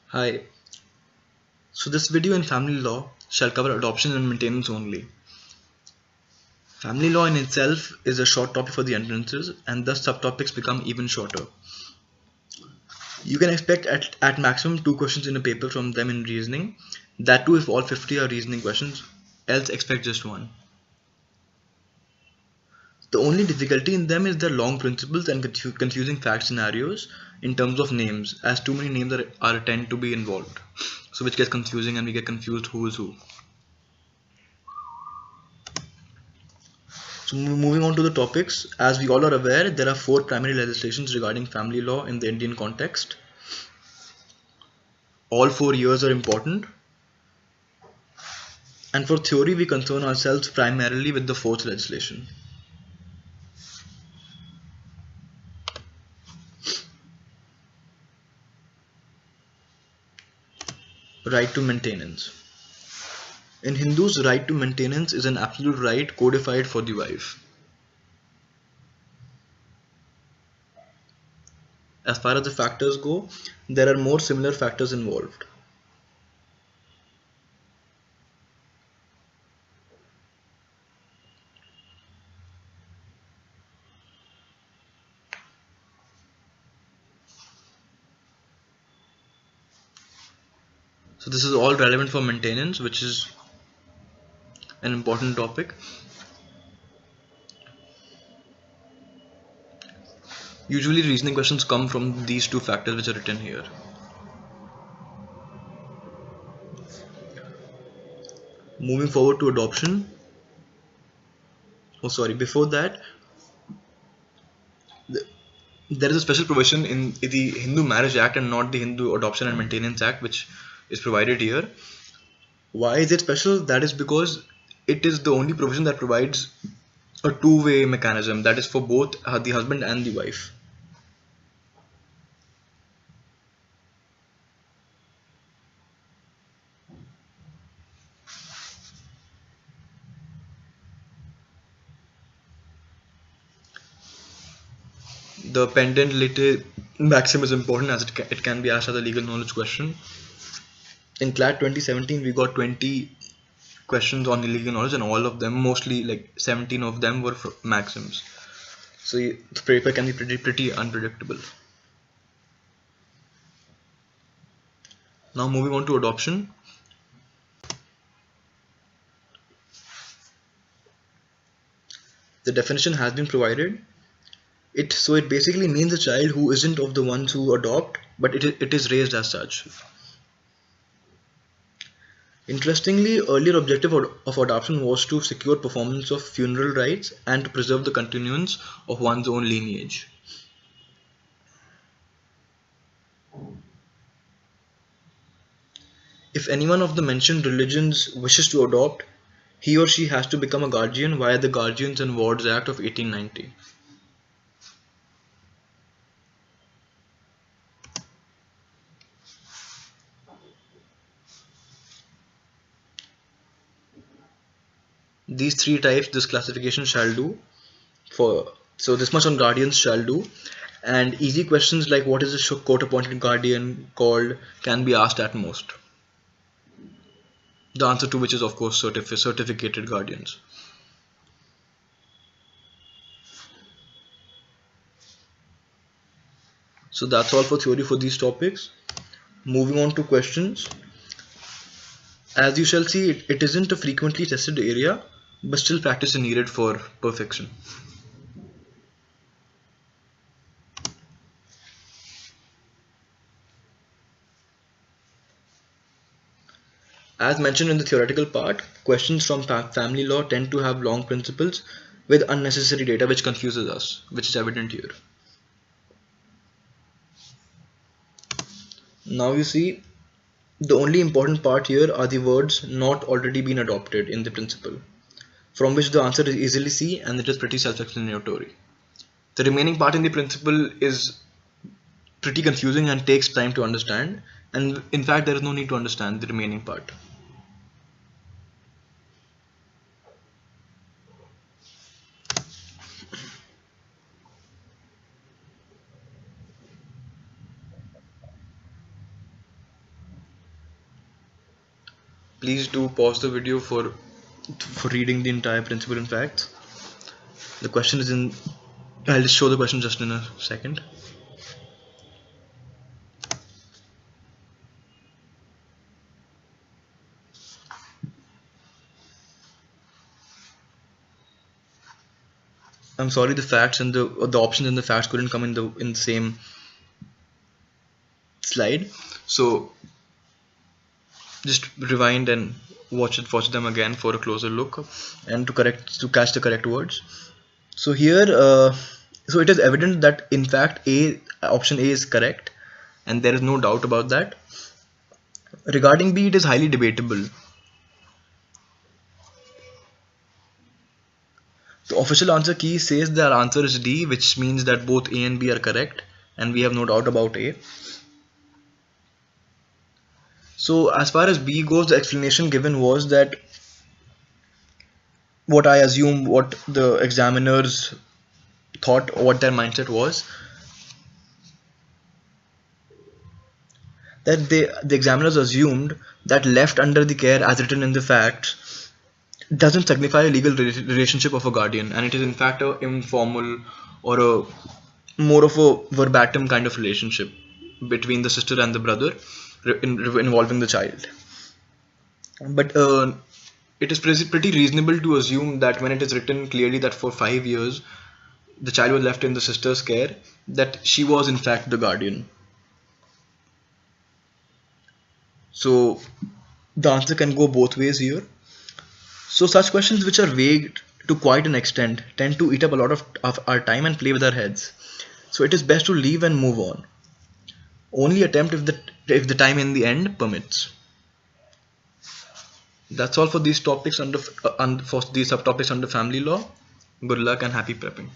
Hi, so this video in family law shall cover adoption and maintenance only. Family law in itself is a short topic for the entrances and thus subtopics become even shorter. You can expect at maximum 2 questions in a paper from them in reasoning, that too if all 50 are reasoning questions, else expect just one. The only difficulty in them is their long principles and confusing fact scenarios in terms of names, as too many names are tend to be involved, so which gets confusing and we get confused who is who. So moving on to the topics, as we all are aware, there are 4 primary legislations regarding family law in the Indian context. All 4 years are important, and for theory we concern ourselves primarily with the fourth legislation. Right to maintenance. In Hindus, right to maintenance is an absolute right codified for the wife. As far as the factors go, there are more similar factors involved. So this is all relevant for maintenance, which is an important topic. Usually reasoning questions come from these 2 factors which are written here. Moving forward to adoption. Oh sorry, before that, there is a special provision in the Hindu Marriage Act and not the Hindu Adoption and Maintenance Act, which is provided here. Why is it special? That is because it is the only provision that provides a two-way mechanism, that is for both the husband and the wife. The pendant lite maxim is important as it can be asked as a legal knowledge question. In CLAT 2017, we got 20 questions on legal knowledge, and all of them, mostly like 17 of them, were maxims. So the paper can be pretty unpredictable. Now moving on to adoption. The definition has been provided. It basically means a child who isn't of the ones who adopt, but it is raised as such. Interestingly, earlier objective of adoption was to secure performance of funeral rites and to preserve the continuance of one's own lineage. If anyone of the mentioned religions wishes to adopt, he or she has to become a guardian via the Guardians and Wards Act of 1890. These 3 types this classification shall do. So this much on guardians shall do, and easy questions like what is a court appointed guardian called can be asked at most. The answer to which is of course certificated guardians. So that's all for theory for these topics. Moving on to questions. As you shall see, it isn't a frequently tested area, but still practice is needed for perfection. As mentioned in the theoretical part, questions from family law tend to have long principles with unnecessary data which confuses us, which is evident here. Now you see, the only important part here are the words not already been adopted in the principle, from which the answer is easily seen and it is pretty self-explanatory. The remaining part in the principle is pretty confusing and takes time to understand, and in fact there is no need to understand the remaining part. please do pause the video for reading the entire principle and facts. The question is in, I'll just show the question just in a second. I'm sorry, the facts and the options and the facts couldn't come in the same slide. So just rewind and watch them again for a closer look and to catch the correct words. So here, so it is evident that in fact option A is correct, and there is no doubt about that. Regarding B, it is highly debatable. The official answer key says that our answer is D, which means that both A and B are correct, and we have no doubt about A. So as far as B goes, the explanation given was that what I assume what the examiners thought, what their mindset was, that the examiners assumed that left under the care as written in the facts doesn't signify a legal relationship of a guardian, and it is in fact a informal or a more of a verbatim kind of relationship between the sister and the brother involving the child. But it is pretty reasonable to assume that when it is written clearly that for 5 years the child was left in the sister's care, that she was in fact the guardian. So the answer can go both ways here. So such questions which are vague to quite an extent tend to eat up a lot of our time and play with our heads. So it is best to leave and move on. Only attempt if the time in the end permits. That's all for these topics for these subtopics under family law. Good luck and happy prepping.